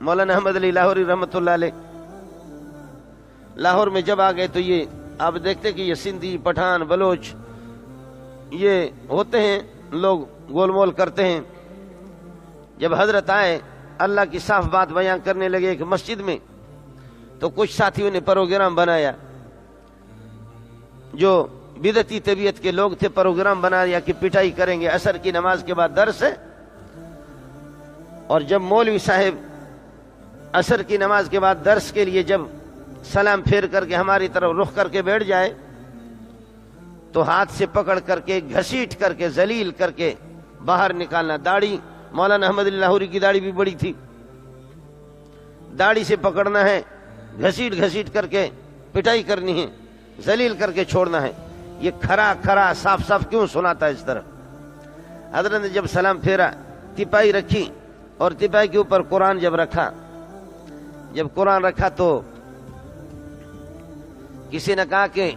مولانا احمد علی لاہوری رحمۃ اللہ علیہ لاہور میں جب آ گئے تو یہ آپ دیکھتے کہ یہ سندھی پٹھان بلوچ یہ ہوتے ہیں لوگ گول مول کرتے ہیں. جب حضرت آئے اللہ کی صاف بات بیان کرنے لگے ایک مسجد میں تو کچھ ساتھیوں نے پروگرام بنایا جو بدعتی طبیعت کے لوگ تھے. پروگرام بنایا کہ پٹائی کریں گے, عصر کی نماز کے بعد درس ہے, اور جب مولوی صاحب عصر کی نماز کے بعد درس کے لیے جب سلام پھیر کر کے ہماری طرف رخ کر کے بیٹھ جائے تو ہاتھ سے پکڑ کر کے گھسیٹ کر کے ذلیل کر کے باہر نکالنا. داڑھی مولانا احمد علی لاہوری کی داڑھی بھی بڑی تھی, داڑھی سے پکڑنا ہے, گھسیٹ گھسیٹ کر کے پٹائی کرنی ہے, ذلیل کر کے چھوڑنا ہے. یہ کھرا کھرا صاف صاف کیوں سناتا ہے اس طرح؟ حضرت نے جب سلام پھیرا تپائی رکھی اور تپائی کے اوپر قرآن جب رکھا, جب قرآن رکھا تو کسی نے کہا کہ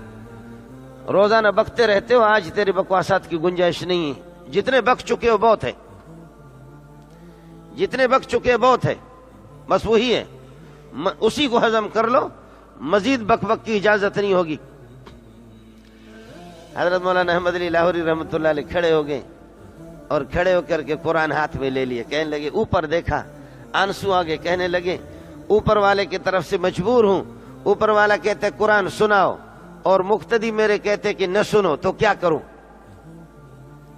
روزانہ بکتے رہتے ہو, آج تیرے بکواسات کی گنجائش نہیں ہے, جتنے بک چکے ہو بہت ہے, جتنے بک چکے بہت ہے, بس وہی ہے, اسی کو ہضم کر لو, مزید بک بک کی اجازت نہیں ہوگی. حضرت مولانا احمد علی لاہوری رحمۃ اللہ علیہ کھڑے ہو گئے اور کھڑے ہو کر کے قرآن ہاتھ میں لے لیے, کہنے لگے, اوپر دیکھا, آنسو آگے, کہنے لگے اوپر والے کی طرف سے مجبور ہوں, اوپر والا کہتے قرآن سناؤ اور مقتدی میرے کہتے کہ نہ سنو, تو کیا کروں؟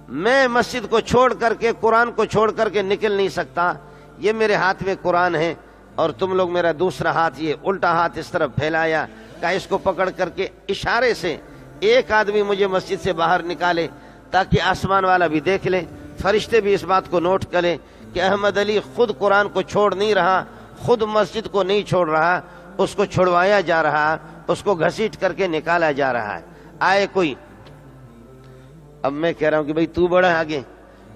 میں مسجد کو چھوڑ کر کے قرآن کو چھوڑ کر کے نکل نہیں سکتا, یہ میرے ہاتھ میں قرآن ہے اور تم لوگ میرا دوسرا ہاتھ, یہ الٹا ہاتھ اس طرف پھیلایا, کہ اس کو پکڑ کر کے اشارے سے ایک آدمی مجھے مسجد سے باہر نکالے تاکہ آسمان والا بھی دیکھ لے, فرشتے بھی اس بات کو نوٹ کریں کہ احمد علی خود قرآن کو چھوڑ نہیں رہا, خود مسجد کو نہیں چھوڑ رہا, اس کو چھڑوایا جا رہا, اس کو گھسیٹ کر کے نکالا جا رہا ہے. آئے کوئی, اب میں کہہ رہا ہوں کہ بھئی تو بڑھا آگے,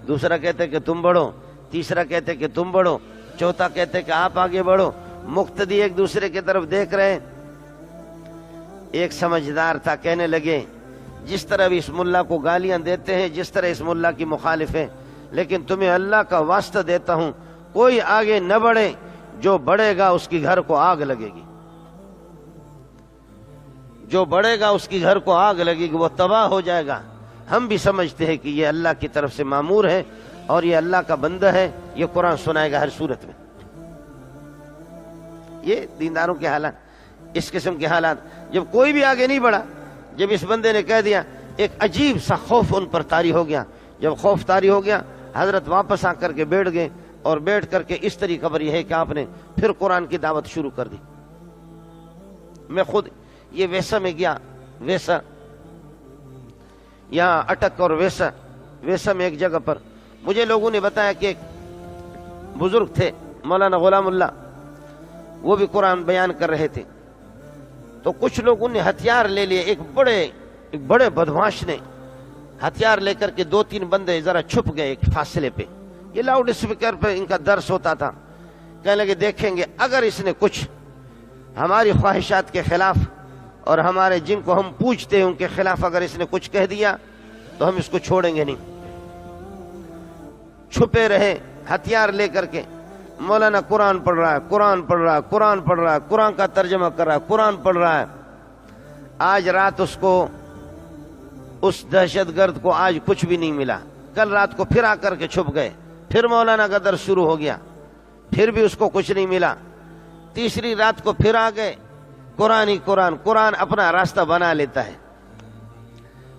دوسرا کہتے کہ تم بڑھو, تیسرا کہتے کہ تم بڑھو, چوتھا کہتے کہ آپ آگے بڑھو, مقتدی ایک دوسرے کی طرف دیکھ رہے. ایک سمجھدار تھا, کہنے لگے جس طرح بھی اس ملا کو گالیاں دیتے ہیں, جس طرح اس ملا کی مخالف ہے, لیکن تمہیں اللہ کا واسطہ دیتا ہوں کوئی آگے نہ بڑھے, جو بڑھے گا اس کی گھر کو آگ لگے گی, جو بڑھے گا اس کی گھر کو آگ لگے گی, وہ تباہ ہو جائے گا. ہم بھی سمجھتے ہیں کہ یہ اللہ کی طرف سے مامور ہے اور یہ اللہ کا بندہ ہے, یہ قرآن سنائے گا ہر صورت میں. یہ دینداروں کے حالات, اس قسم کے حالات. جب کوئی بھی آگے نہیں بڑھا, جب اس بندے نے کہہ دیا, ایک عجیب سا خوف ان پر طاری ہو گیا. جب خوف طاری ہو گیا, حضرت واپس آ کر کے بیٹھ گئے, اور بیٹھ کر کے اس طریقہ پر یہ ہے کہ آپ نے پھر قرآن کی دعوت شروع کر دی. میں خود یہ ویسا میں گیا, ویسا یہاں اٹک اور ویسا میں ایک جگہ پر مجھے لوگوں نے بتایا کہ ایک بزرگ تھے مولانا غلام اللہ, وہ بھی قرآن بیان کر رہے تھے. تو کچھ لوگوں نے ہتھیار لے لیے, ایک بڑے بدمعاش نے ہتھیار لے کر کے 2-3 بندے ذرا چھپ گئے ایک فاصلے پہ, یہ لاؤڈ اسپیکر پہ ان کا درس ہوتا تھا. کہنے لگے دیکھیں گے اگر اس نے کچھ ہماری خواہشات کے خلاف اور ہمارے جن کو ہم پوچھتے ہیں ان کے خلاف اگر اس نے کچھ کہہ دیا تو ہم اس کو چھوڑیں گے نہیں. چھپے رہے ہتھیار لے کر کے, مولانا قرآن پڑھ رہا ہے, قرآن پڑھ رہا ہے, قرآن پڑھ رہا ہے, قرآن کا ترجمہ کر رہا ہے, قرآن پڑھ رہا ہے. آج رات اس کو, اس دہشت گرد کو آج کچھ بھی نہیں ملا. کل رات کو پھر آ کر کے چھپ گئے, پھر مولانا کا درس شروع ہو گیا, پھر بھی اس کو کچھ نہیں ملا. تیسری رات کو پھر آ گئے, قرآن ہی قرآن, قرآن اپنا راستہ بنا لیتا ہے,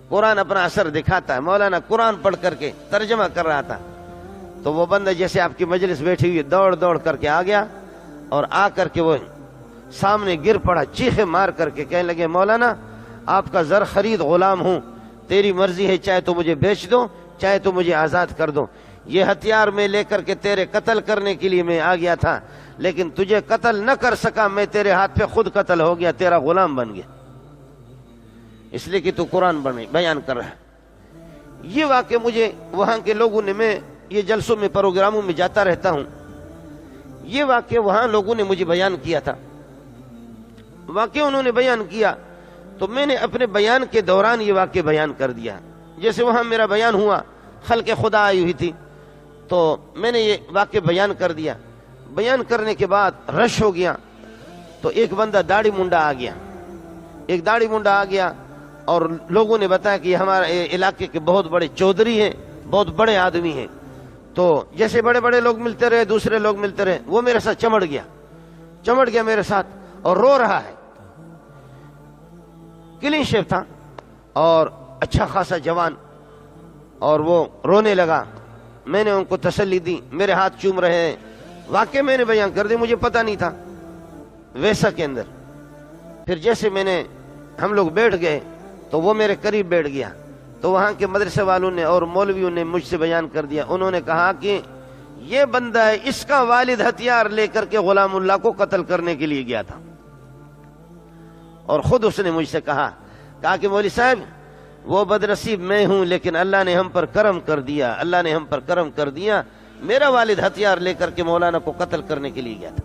قرآن اپنا اثر دکھاتا ہے. مولانا قرآن پڑھ کر کے ترجمہ کر رہا تھا تو وہ بندہ جیسے آپ کی مجلس بیٹھی ہوئی دوڑ کر کے آ گیا, اور آ کر کے وہ سامنے گر پڑا, چیخے مار کر کے کہنے لگے مولانا آپ کا زر خرید غلام ہوں, تیری مرضی ہے, چاہے تو مجھے بیچ دو چاہے تو مجھے آزاد کر دو. یہ ہتھیار میں لے کر کے تیرے قتل کرنے کے لیے میں آ گیا تھا, لیکن تجھے قتل نہ کر سکا, میں تیرے ہاتھ پہ خود قتل ہو گیا, تیرا غلام بن گیا, اس لیے کہ تو قرآن بیان کر رہا ہے. یہ واقعہ مجھے وہاں کے لوگوں نے, میں یہ جلسوں میں پروگراموں میں جاتا رہتا ہوں, یہ واقعہ وہاں لوگوں نے مجھے بیان کیا تھا. واقعہ انہوں نے بیان کیا تو میں نے اپنے بیان کے دوران یہ واقعہ بیان کر دیا. جیسے وہاں میرا بیان ہوا, خلق خدا آئی ہوئی تھی تو میں نے یہ واقعہ بیان کر دیا. بیان کرنے کے بعد رش ہو گیا تو ایک بندہ داڑھی منڈا آ گیا، ایک داڑھی منڈا آ گیا اور لوگوں نے بتایا کہ ہمارے علاقے کے بہت بڑے چودھری ہیں، بہت بڑے آدمی ہیں۔ تو جیسے بڑے بڑے لوگ ملتے رہے، دوسرے لوگ ملتے رہے، وہ میرے ساتھ چمڑ گیا میرے ساتھ اور رو رہا ہے، کلین شیو تھا اور اچھا خاصا جوان، اور وہ رونے لگا۔ میں نے ان کو تسلی دی، میرے ہاتھ چوم رہے ہیں، واقعی میں نے بیان کر دی، مجھے پتہ نہیں تھا ویسا کے اندر۔ پھر جیسے ہم لوگ بیٹھ گئے تو وہ میرے قریب بیٹھ گیا، تو وہاں کے مدرسے والوں نے اور مولویوں نے مجھ سے بیان کر دیا، انہوں نے کہا کہ یہ بندہ ہے، اس کا والد ہتھیار لے کر کے غلام اللہ کو قتل کرنے کے لیے گیا تھا۔ اور خود اس نے مجھ سے کہا کہ مولوی صاحب وہ بدنصیب میں ہوں، لیکن اللہ نے ہم پر کرم کر دیا، اللہ نے ہم پر کرم کر دیا، میرا والد ہتھیار لے کر کے مولانا کو قتل کرنے کے لیے گیا تھا۔